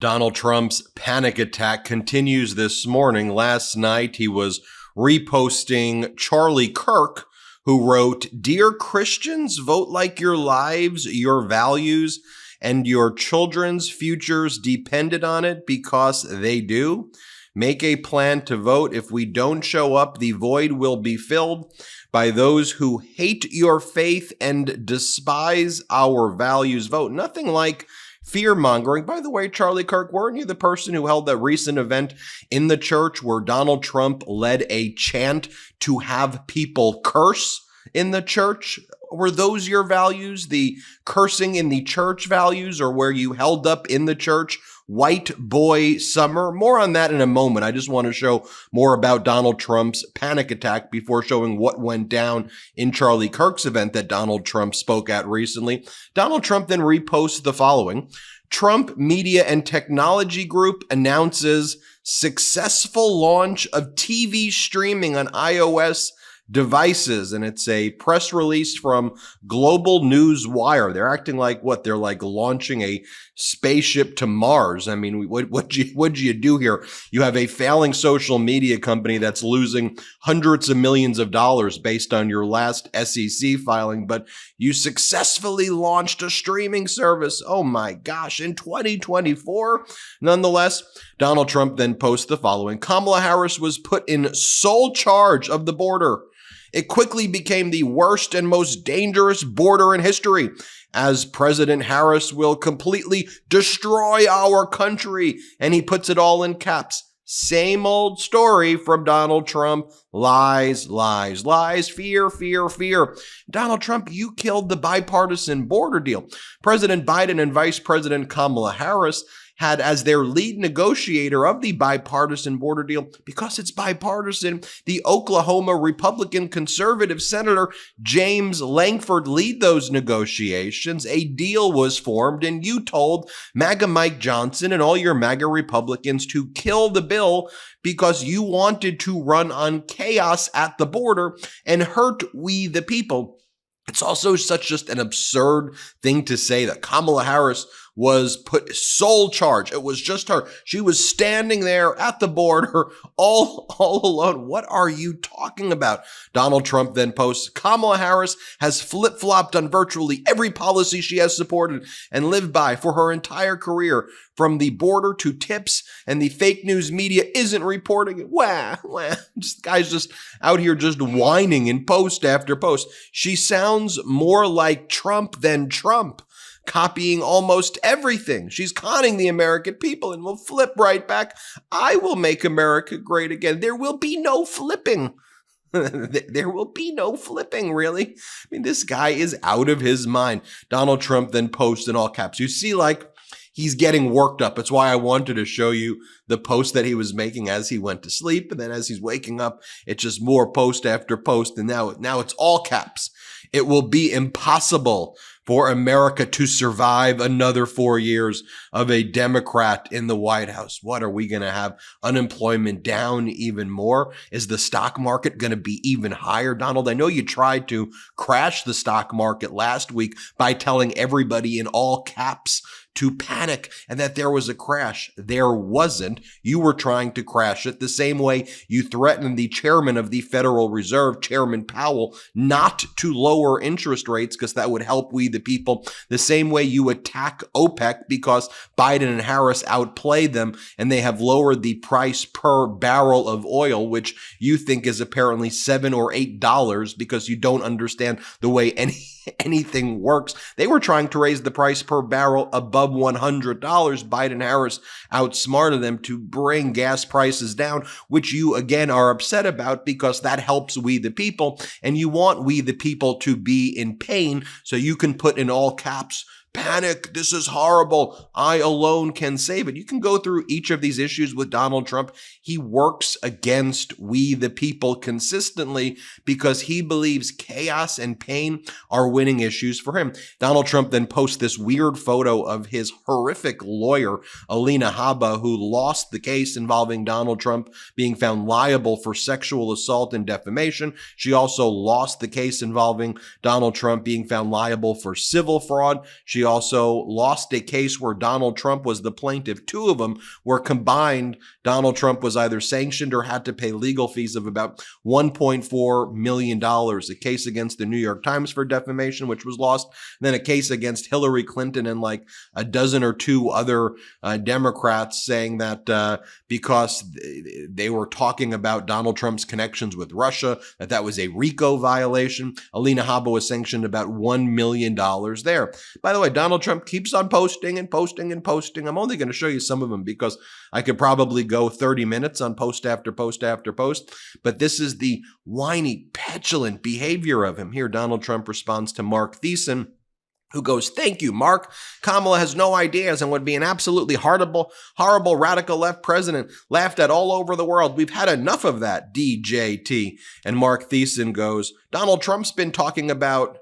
Donald Trump's panic attack continues this morning. Last night, he was reposting Charlie Kirk, who wrote, "Dear Christians, vote like your lives, your values, and your children's futures depended on it because they do. Make a plan to vote. If we don't show up, the void will be filled by those who hate your faith and despise our values. Vote." Nothing like fear-mongering. By the way, Charlie Kirk, weren't you the person who held that recent event in the church where Donald Trump led a chant to have people curse in the church? Were those your values, the cursing in the church values, or where you held up in the church white boy summer? More on that in a moment. I just want to show more about Donald Trump's panic attack before showing what went down in Charlie Kirk's event that Donald Trump spoke at recently. Donald Trump then reposts the following. Trump Media and Technology Group announces successful launch of TV streaming on iOS devices, and it's a press release from Global News Wire. They're acting like what? They're like launching a spaceship to Mars. I mean, what'd you do here? You have a failing social media company that's losing hundreds of millions of dollars based on your last SEC filing, but you successfully launched a streaming service. Oh my gosh, in 2024? Nonetheless, Donald Trump then posts the following. Kamala Harris was put in sole charge of the border. It quickly became the worst and most dangerous border in history, as President Harris will completely destroy our country. And he puts it all in caps. Same old story from Donald Trump. Lies, lies, lies, fear, fear, fear. Donald Trump, you killed the bipartisan border deal. President Biden and Vice President Kamala Harris had as their lead negotiator of the bipartisan border deal, because it's bipartisan, the Oklahoma Republican conservative Senator James Lankford lead those negotiations. A deal was formed, and you told MAGA Mike Johnson and all your MAGA Republicans to kill the bill because you wanted to run on chaos at the border and hurt we the people. It's also such just an absurd thing to say that Kamala Harris was put sole charge. It was just her. She was standing there at the border all alone. What are you talking about? Donald Trump then posts, Kamala Harris has flip-flopped on virtually every policy she has supported and lived by for her entire career, from the border to tips, and the fake news media isn't reporting it. Wah, wah. This guy's just out here just whining in post after post. She sounds more like Trump than Trump, copying almost everything. She's conning the American people and will flip right back. I will make America great again. There will be no flipping. There will be no flipping, really. I mean, this guy is out of his mind. Donald Trump then posts in all caps. You see, like, he's getting worked up. It's why I wanted to show you the post that he was making as he went to sleep. And then as he's waking up, it's just more post after post. And now it's all caps. It will be impossible for America to survive another 4 years of a Democrat in the White House. What are we going to have? Unemployment down even more? Is the stock market going to be even higher? Donald, I know you tried to crash the stock market last week by telling everybody in all caps to panic and that there was a crash. There wasn't. You were trying to crash it the same way you threatened the chairman of the Federal Reserve, Chairman Powell, not to lower interest rates because that would help we the people. The same way you attack OPEC because Biden and Harris outplayed them and they have lowered the price per barrel of oil, which you think is apparently $7 or $8 because you don't understand the way anything works. They were trying to raise the price per barrel above $100. Biden Harris outsmarted them to bring gas prices down, which you again are upset about because that helps we the people, and you want we the people to be in pain, so you can put in all caps, panic, this is horrible, I alone can save it. You can go through each of these issues with Donald Trump. He works against we the people consistently because he believes chaos and pain are winning issues for him. Donald Trump then posts this weird photo of his horrific lawyer, Alina Habba, who lost the case involving Donald Trump being found liable for sexual assault and defamation. She also lost the case involving Donald Trump being found liable for civil fraud. She She also lost a case where Donald Trump was the plaintiff. Two of them were combined. Donald Trump was either sanctioned or had to pay legal fees of about $1.4 million. A case against the New York Times for defamation, which was lost. And then a case against Hillary Clinton and like a dozen or two other Democrats saying that because they were talking about Donald Trump's connections with Russia, that was a RICO violation. Alina Habba was sanctioned about $1 million there. By the way, Donald Trump keeps on posting and posting and posting. I'm only going to show you some of them because I could probably go 30 minutes on post after post after post. But this is the whiny, petulant behavior of him. Here, Donald Trump responds to Mark Thiessen, who goes, "Thank you, Mark. Kamala has no ideas and would be an absolutely horrible radical left president, laughed at all over the world. We've had enough of that, DJT." And Mark Thiessen goes, "Donald Trump's been talking about..."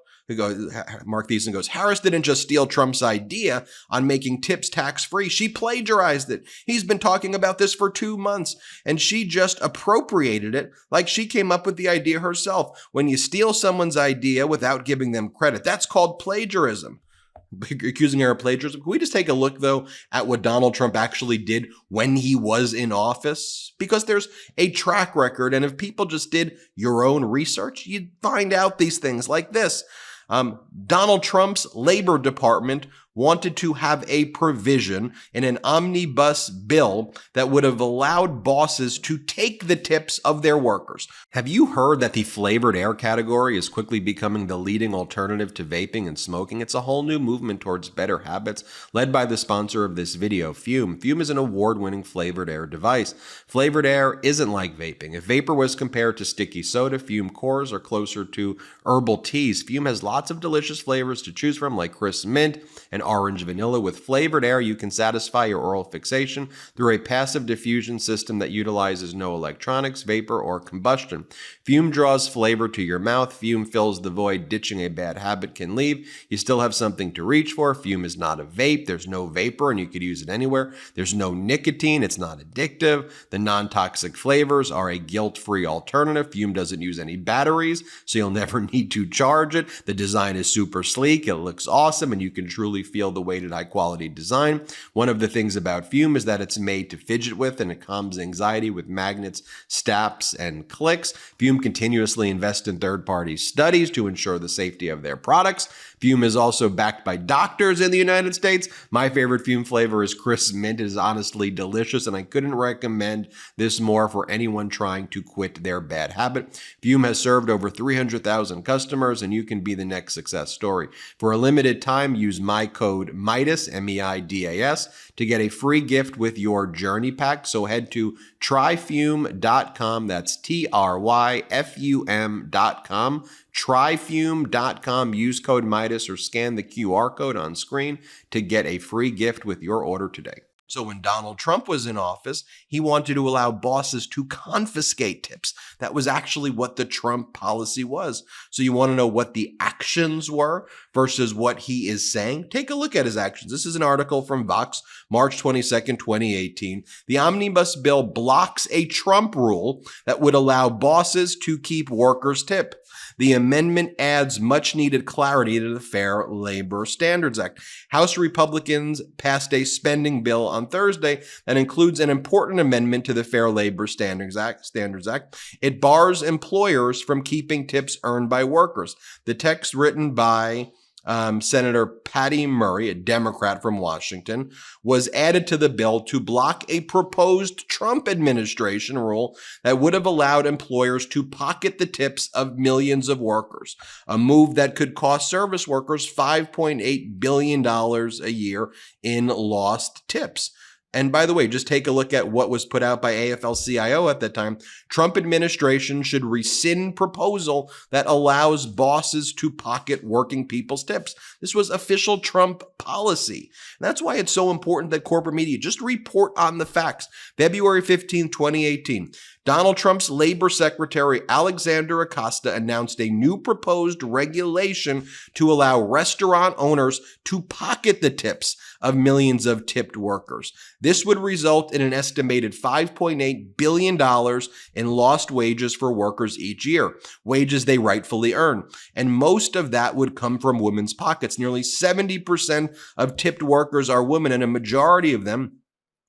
Mark Thiessen goes, "Harris didn't just steal Trump's idea on making tips tax-free. She plagiarized it. He's been talking about this for 2 months, and she just appropriated it like she came up with the idea herself. When you steal someone's idea without giving them credit, that's called plagiarism." Accusing her of plagiarism. Can we just take a look, though, at what Donald Trump actually did when he was in office? Because there's a track record, and if people just did your own research, you'd find out these things like this. Donald Trump's Labor Department wanted to have a provision in an omnibus bill that would have allowed bosses to take the tips of their workers. Have you heard that the flavored air category is quickly becoming the leading alternative to vaping and smoking? It's a whole new movement towards better habits, led by the sponsor of this video, Fume. Fume is an award-winning flavored air device. Flavored air isn't like vaping. If vapor was compared to sticky soda, Fume cores are closer to herbal teas. Fume has lots of delicious flavors to choose from, like crisp mint and orange vanilla. With flavored air, you can satisfy your oral fixation through a passive diffusion system that utilizes no electronics, vapor, or combustion. Fume draws flavor to your mouth. Fume fills the void ditching a bad habit can leave. You still have something to reach for. Fume is not a vape. There's no vapor, and you could use it anywhere. There's no nicotine. It's not addictive. The non-toxic flavors are a guilt-free alternative. Fume doesn't use any batteries, so you'll never need to charge it. The design is super sleek. It looks awesome, and you can truly feel the weighted high-quality design. One of the things about Fume is that it's made to fidget with, and it calms anxiety with magnets, snaps, and clicks. Fume continuously invests in third-party studies to ensure the safety of their products. Fume is also backed by doctors in the United States. My favorite Fume flavor is crisp mint. It is honestly delicious, and I couldn't recommend this more for anyone trying to quit their bad habit. Fume has served over 300,000 customers, and you can be the next success story. For a limited time, use my code MIDAS, M-E-I-D-A-S, to get a free gift with your journey pack. So head to tryfume.com. That's TRYFUM.com. Tryfume.com. Use code MIDAS or scan the QR code on screen to get a free gift with your order today. So when Donald Trump was in office, he wanted to allow bosses to confiscate tips. That was actually what the Trump policy was. So you want to know what the actions were versus what he is saying? Take a look at his actions. This is an article from Vox, March 22nd, 2018. The omnibus bill blocks a Trump rule that would allow bosses to keep workers' tip. The amendment adds much-needed clarity to the Fair Labor Standards Act. House Republicans passed a spending bill on Thursday that includes an important amendment to the Fair Labor Standards Act. It bars employers from keeping tips earned by workers. The text, written by Senator Patty Murray, a Democrat from Washington, was added to the bill to block a proposed Trump administration rule that would have allowed employers to pocket the tips of millions of workers, a move that could cost service workers $5.8 billion a year in lost tips. And by the way, just take a look at what was put out by AFL-CIO at that time. Trump administration should rescind proposal that allows bosses to pocket working people's tips. This was official Trump policy. And that's why it's so important that corporate media just report on the facts. February 15, 2018. Donald Trump's Labor Secretary Alexander Acosta announced a new proposed regulation to allow restaurant owners to pocket the tips of millions of tipped workers. This would result in an estimated $5.8 billion in lost wages for workers each year, wages they rightfully earn. And most of that would come from women's pockets. Nearly 70% of tipped workers are women, and a majority of them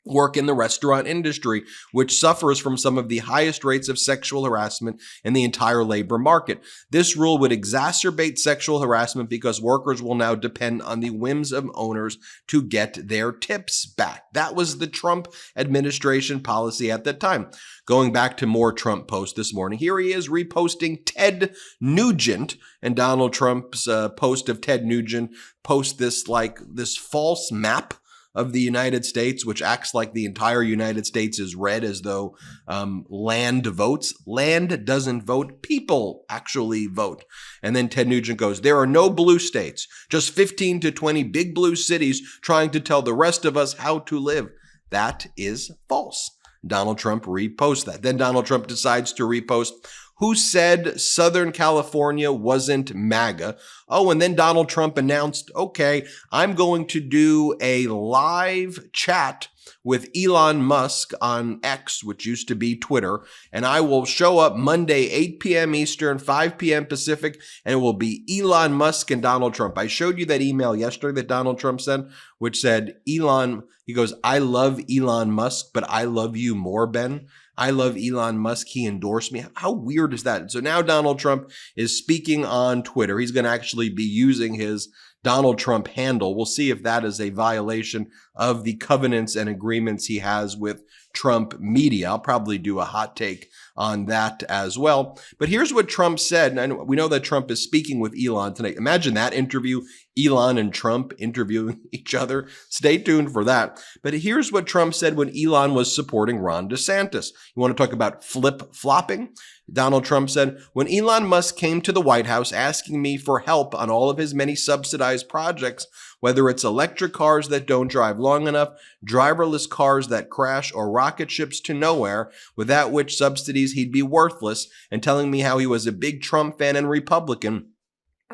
work in the restaurant industry, which suffers from some of the highest rates of sexual harassment in the entire labor market. This rule would exacerbate sexual harassment because workers will now depend on the whims of owners to get their tips back. That was the Trump administration policy at that time. Going back to more Trump posts this morning, here he is reposting Ted Nugent, and Donald Trump's post of Ted Nugent posts this false map of the United States, which acts like the entire United States is red, as though land votes. Land doesn't vote. People actually vote. And then Ted Nugent goes, there are no blue states, just 15 to 20 big blue cities trying to tell the rest of us how to live. That is false. Donald Trump reposts that. Then Donald Trump decides to repost, who said Southern California wasn't MAGA? Oh, and then Donald Trump announced, okay, I'm going to do a live chat with Elon Musk on X, which used to be Twitter, and I will show up Monday, 8 p.m. Eastern, 5 p.m. Pacific, and it will be Elon Musk and Donald Trump. I showed you that email yesterday that Donald Trump sent, which said, he goes, I love Elon Musk, but I love you more, Ben. I love Elon Musk. He endorsed me. How weird is that? So now Donald Trump is speaking on Twitter. He's going to actually be using his Donald Trump handle. We'll see if that is a violation of the covenants and agreements he has with Trump media. I'll probably do a hot take on that as well. But here's what Trump said. And we know that Trump is speaking with Elon tonight. Imagine that interview, Elon and Trump interviewing each other. Stay tuned for that. But here's what Trump said when Elon was supporting Ron DeSantis. You want to talk about flip-flopping? Donald Trump said, when Elon Musk came to the White House asking me for help on all of his many subsidized projects, whether it's electric cars that don't drive long enough, driverless cars that crash, or rocket ships to nowhere, without which subsidies he'd be worthless, and telling me how he was a big Trump fan and Republican,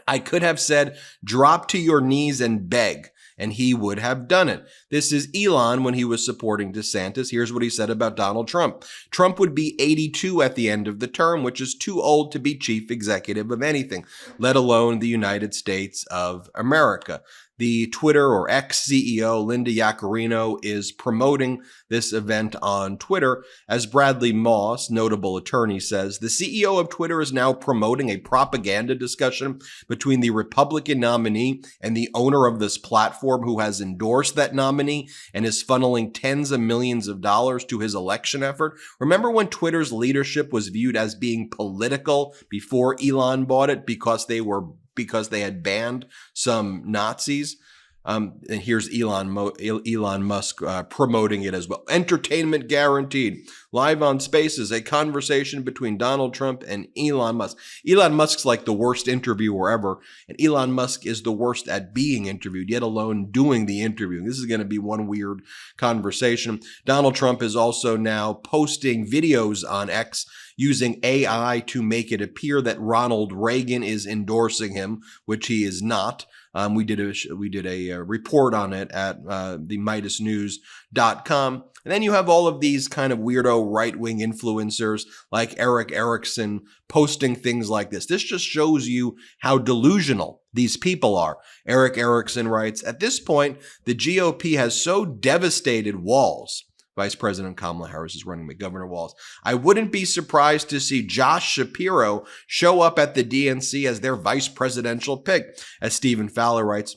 I could have said, drop to your knees and beg, and he would have done it. This is Elon when he was supporting DeSantis. Here's what he said about Donald Trump. Trump would be 82 at the end of the term, which is too old to be chief executive of anything, let alone the United States of America. The Twitter or X CEO, Linda Yaccarino, is promoting this event on Twitter. As Bradley Moss, notable attorney, says, the CEO of Twitter is now promoting a propaganda discussion between the Republican nominee and the owner of this platform who has endorsed that nominee and is funneling tens of millions of dollars to his election effort. Remember when Twitter's leadership was viewed as being political before Elon bought it because they had banned some Nazis? And here's Elon Musk promoting it as well. Entertainment guaranteed. Live on Spaces, a conversation between Donald Trump and Elon Musk. Elon Musk's like the worst interviewer ever, and Elon Musk is the worst at being interviewed, yet alone doing the interviewing. This is going to be one weird conversation. Donald Trump is also now posting videos on X using AI to make it appear that Ronald Reagan is endorsing him, which he is not. We did a report on it at the MeidasNews.com. And then you have all of these kind of weirdo right-wing influencers like Eric Erickson posting things like this. This just shows you how delusional these people are. Eric Erickson writes, at this point, the GOP has so devastated Walz. Vice President Kamala Harris is running with Governor Walz. I wouldn't be surprised to see Josh Shapiro show up at the DNC as their vice presidential pick. As Stephen Fowler writes,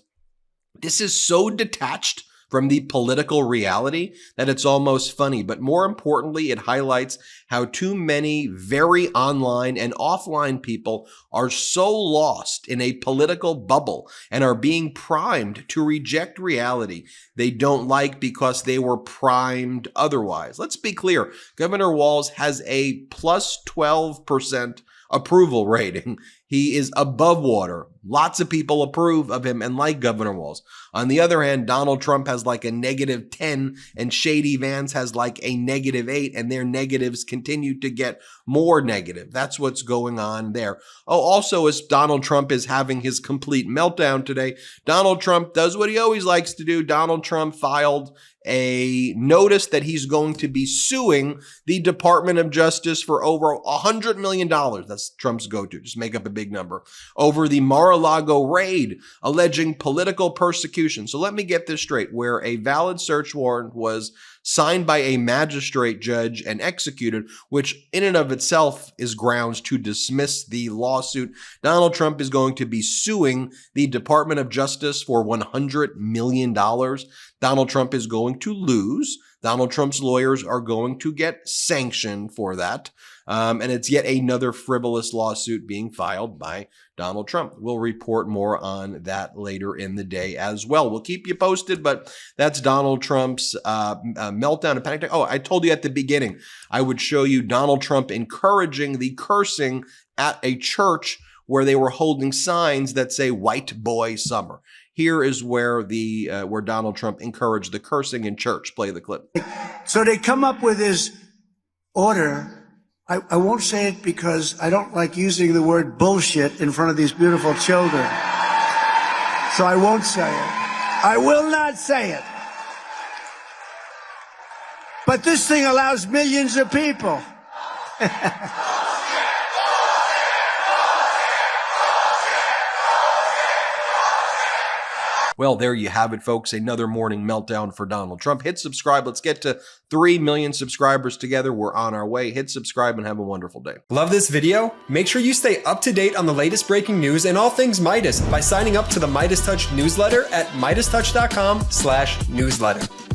this is so detached from the political reality that it's almost funny. But more importantly, it highlights how too many very online and offline people are so lost in a political bubble and are being primed to reject reality they don't like because they were primed otherwise. Let's be clear. Governor Walz has a plus 12% approval rating He is above water. Lots of people approve of him and like Governor Walz. On the other hand, Donald Trump has like a -10 and Shady Vance has like a -8, and their negatives continue to get more negative. That's what's going on there. Oh, also, as Donald Trump is having his complete meltdown today, Donald Trump does what he always likes to do. Donald Trump filed a notice that he's going to be suing the Department of Justice for over $100 million. That's Trump's go-to. Just make up a big number. Over the Mar-a-Lago raid, alleging political persecution. So let me get this straight. Where a valid search warrant was signed by a magistrate judge and executed, which in and of itself is grounds to dismiss the lawsuit, Donald Trump is going to be suing the Department of Justice for $100 million. Donald Trump is going to lose. Donald Trump's lawyers are going to get sanctioned for that. And it's yet another frivolous lawsuit being filed by Donald Trump. We'll report more on that later in the day as well. We'll keep you posted, but that's Donald Trump's meltdown and panic attack. Oh, I told you at the beginning, I would show you Donald Trump encouraging the cursing at a church where they were holding signs that say "White Boy Summer." Here is where where Donald Trump encouraged the cursing in church. Play the clip. So they come up with this order. I won't say it because I don't like using the word bullshit in front of these beautiful children. So I won't say it. I will not say it. But this thing allows millions of people. Well, there you have it, folks. Another morning meltdown for Donald Trump. Hit subscribe. Let's get to 3 million subscribers together. We're on our way. Hit subscribe and have a wonderful day. Love this video? Make sure you stay up to date on the latest breaking news and all things Meidas by signing up to the MeidasTouch newsletter at MeidasTouch.com/newsletter.